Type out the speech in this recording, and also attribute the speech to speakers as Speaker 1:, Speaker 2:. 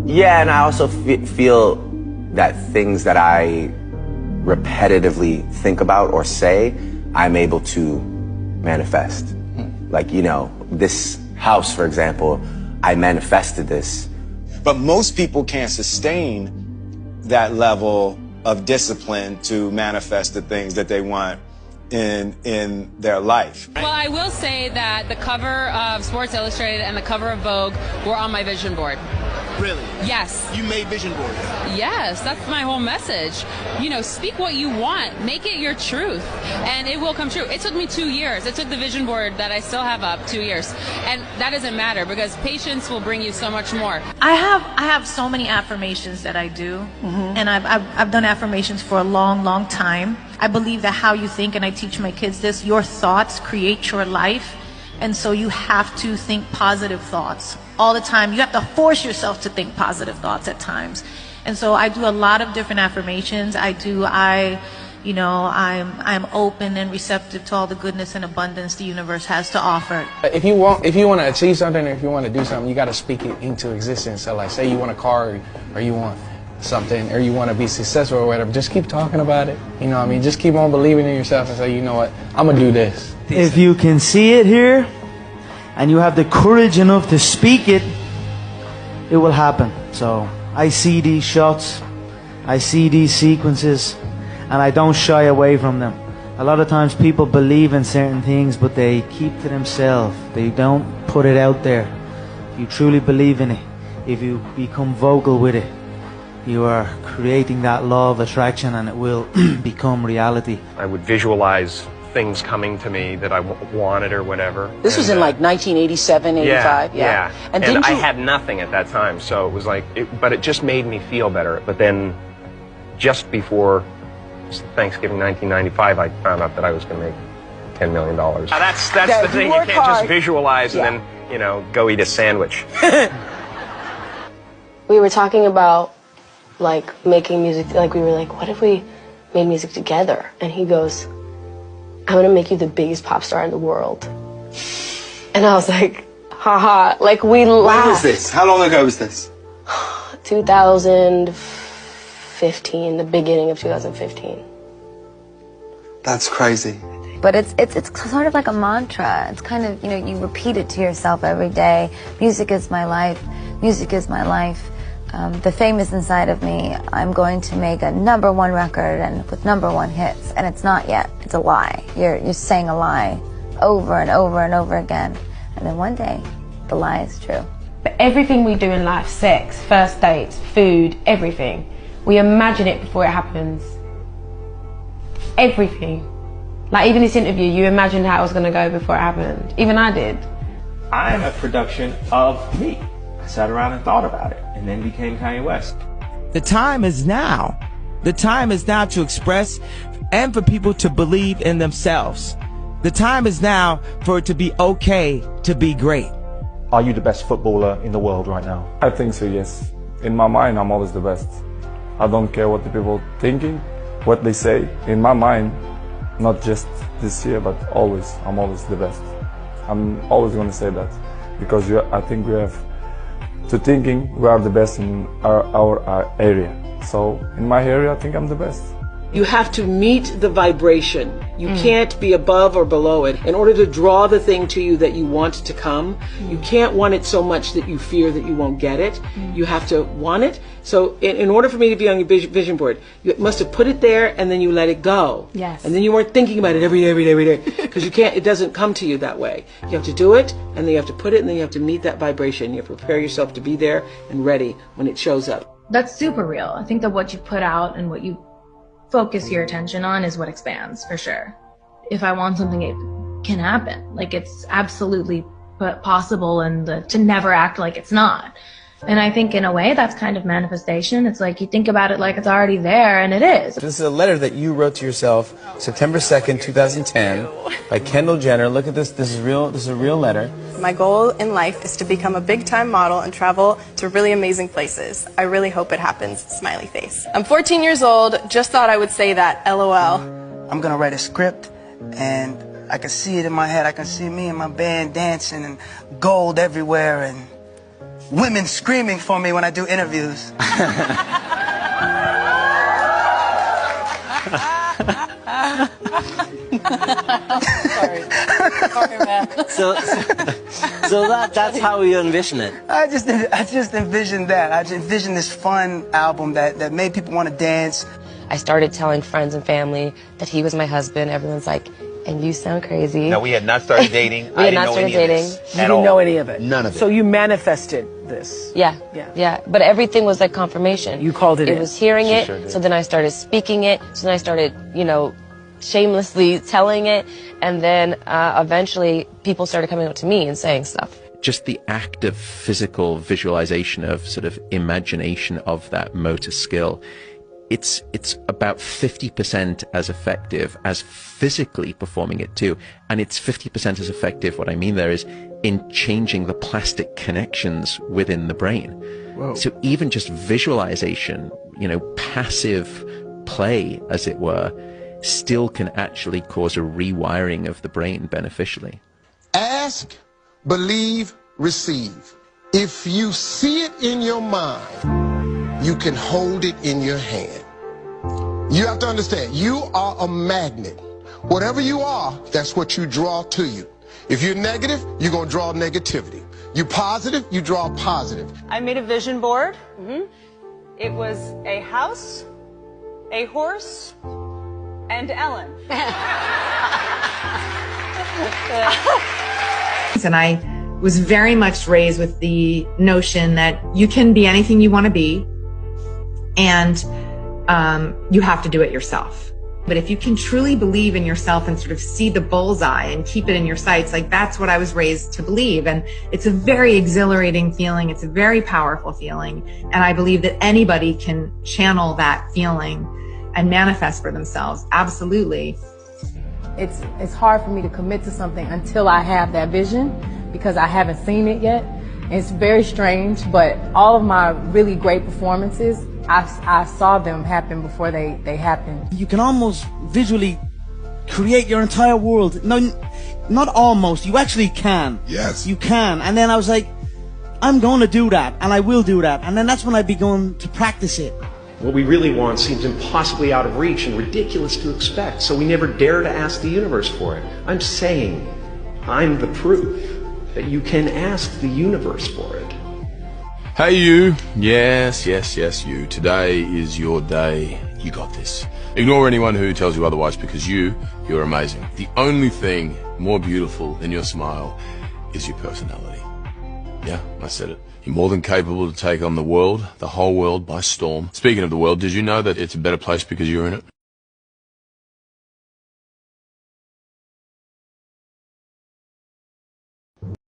Speaker 1: Yeah, and I also feel that things that I repetitively think about or say, I'm able to manifest. Like, you know, this house, for example, I manifested this.
Speaker 2: But most people can't sustain that level of discipline to manifest the things that they want in their life.
Speaker 3: Well, I will say that the cover of Sports Illustrated and the cover of Vogue were on my vision board.
Speaker 4: Really?
Speaker 3: Yes.
Speaker 4: You made vision boards?
Speaker 3: Yes, that's my whole message. You know, speak what you want, make it your truth, and it will come true. It took me 2 years. It took the vision board that I still have up 2 years. And that doesn't matter because patience will bring you so much more.
Speaker 5: I have so many affirmations that I do, and I've done affirmations for a long time. I believe that how you think, and I teach my kids this, your thoughts create your life. And so you have to think positive thoughts all the time. You have to force yourself to think positive thoughts at times. And so I do a lot of different affirmations. I'm open and receptive to all the goodness and abundance the universe has to offer.
Speaker 6: If you want to achieve something, or if you want to do something, you got to speak it into existence. So like, say you want a car, or you want something, or you want to be successful or whatever, just keep talking about it. You know what I mean? Just keep on believing in yourself and say, you know what, I'm going to do this.
Speaker 7: If you can see it here, and you have the courage enough to speak it, it will happen. So I see these shots, I see these sequences, and I don't shy away from them. A lot of times people believe in certain things, but they keep to themselves. They don't put it out there. If you truly believe in it, if you become vocal with it, you are creating that law of attraction, and it will become reality.
Speaker 8: I would visualize things coming to me that I wanted or whatever.
Speaker 9: This was in like 1987, 85?
Speaker 8: Yeah.
Speaker 9: And
Speaker 8: I had nothing at that time, so it was like, but it just made me feel better. But then, just before Thanksgiving 1995, I found out that I was going to make $10 million. That's the thing, you can't just visualize and then, you know, go eat a sandwich.
Speaker 10: We were talking about, like, making music, like, we were like, what if we made music together? And he goes, I'm gonna make you the biggest pop star in the world. And I was like, haha, like we laughed.
Speaker 4: When was this? How long ago was this?
Speaker 10: 2015, the beginning of 2015.
Speaker 4: That's crazy.
Speaker 11: But it's sort of like a mantra. It's kind of, you know, you repeat it to yourself every day. Music is my life. Music is my life. The fame is inside of me. I'm going to make a #1 record and with #1 hits, and it's not yet. It's a lie. You're saying a lie over and over and over again, and then one day, the lie is true.
Speaker 12: But everything we do in life, sex, first dates, food, everything, we imagine it before it happens. Everything. Like even this interview, you imagined how it was going to go before it happened. Even I did.
Speaker 13: I'm a production of me. I sat around and thought about it, and then became Kanye West.
Speaker 14: The time is now. The time is now to express and for people to believe in themselves. The time is now for it to be okay to be great.
Speaker 15: Are you the best footballer in the world right now? I think so, yes. In my mind, I'm always the best. I don't care what the people thinking, what they say. In my mind, not just this year, but always, I'm always the best. I'm always going to say that because I think we have to thinking we are the best in our area. So in my area, I think I'm the best.
Speaker 9: You have to meet the vibration. You can't be above or below it. In order to draw the thing to you that you want to come, you can't want it so much that you fear that you won't get it. You have to want it. So in order for me to be on your vision board, you must have put it there and then you let it go.
Speaker 12: Yes.
Speaker 9: And then you weren't thinking about it every day. Because you can't, it doesn't come to you that way. You have to do it, and then you have to put it, and then you have to meet that vibration. You have to prepare yourself to be there and ready when it shows up.
Speaker 5: That's super real. I think that what you put out and what you focus your attention on is what expands, for sure. If I want something, it can happen. Like, it's absolutely possible, and to never act like it's not. And I think in a way that's kind of manifestation. It's like you think about it like it's already there, and it is.
Speaker 16: This is a letter that you wrote to yourself September 2nd, 2010 by Kendall Jenner. Look at this. This is real. This is a real letter.
Speaker 17: My goal in life is to become a big-time model and travel to really amazing places. I really hope it happens. Smiley face. I'm 14 years old. Just thought I would say that. LOL.
Speaker 18: I'm gonna write a script, and I can see it in my head. I can see me and my band dancing and gold everywhere, and women screaming for me when I do interviews.
Speaker 19: Sorry, man. So that's how you envision it.
Speaker 18: I just envisioned that. I just envisioned this fun album that made people want to dance.
Speaker 10: I started telling friends and family that he was my husband. Everyone's like, and you sound crazy.
Speaker 20: No, we had not started dating.
Speaker 10: We had not started dating.
Speaker 9: You didn't know any of it?
Speaker 20: None of it.
Speaker 9: So you manifested this?
Speaker 10: Yeah. But everything was like confirmation.
Speaker 9: You called it in.
Speaker 10: It was hearing
Speaker 9: She
Speaker 10: it,
Speaker 9: sure did.
Speaker 10: so then I started speaking it, so then I started, shamelessly telling it, and then eventually people started coming up to me and saying stuff.
Speaker 21: Just the act of physical visualization, of sort of imagination of that motor skill, it's about 50% as effective as physically performing it too. And it's 50% as effective, what I mean there is, in changing the plastic connections within the brain.
Speaker 9: Whoa.
Speaker 21: So even just visualization, passive play, as it were, still can actually cause a rewiring of the brain beneficially.
Speaker 22: Ask, believe, receive. If you see it in your mind, you can hold it in your hand. You have to understand, you are a magnet. Whatever you are, that's what you draw to you. If you're negative, you're going to draw negativity. You're positive, you draw positive.
Speaker 23: I made a vision board. It was a house, a horse, and Ellen.
Speaker 24: And I was very much raised with the notion that you can be anything you want to be, and you have to do it yourself. But if you can truly believe in yourself and sort of see the bullseye and keep it in your sights, like that's what I was raised to believe. And it's a very exhilarating feeling. It's a very powerful feeling. And I believe that anybody can channel that feeling and manifest for themselves. Absolutely.
Speaker 12: It's hard for me to commit to something until I have that vision, because I haven't seen it yet. And it's very strange, but all of my really great performances, I saw them happen before they happened.
Speaker 7: You can almost visually create your entire world. No, not almost. You actually can.
Speaker 22: Yes.
Speaker 7: You can. And then I was like, I'm going to do that, and I will do that. And then that's when I began to practice it.
Speaker 8: What we really want seems impossibly out of reach and ridiculous to expect, so we never dare to ask the universe for it. I'm saying, I'm the proof that you can ask the universe for it.
Speaker 25: Hey you, yes, you. Today is your day. You got this. Ignore anyone who tells you otherwise, because you're amazing. The only thing more beautiful than your smile is your personality. Yeah, I said it. You're more than capable to take on the world, the whole world, by storm. Speaking of the world, did you know that it's a better place because you're in it?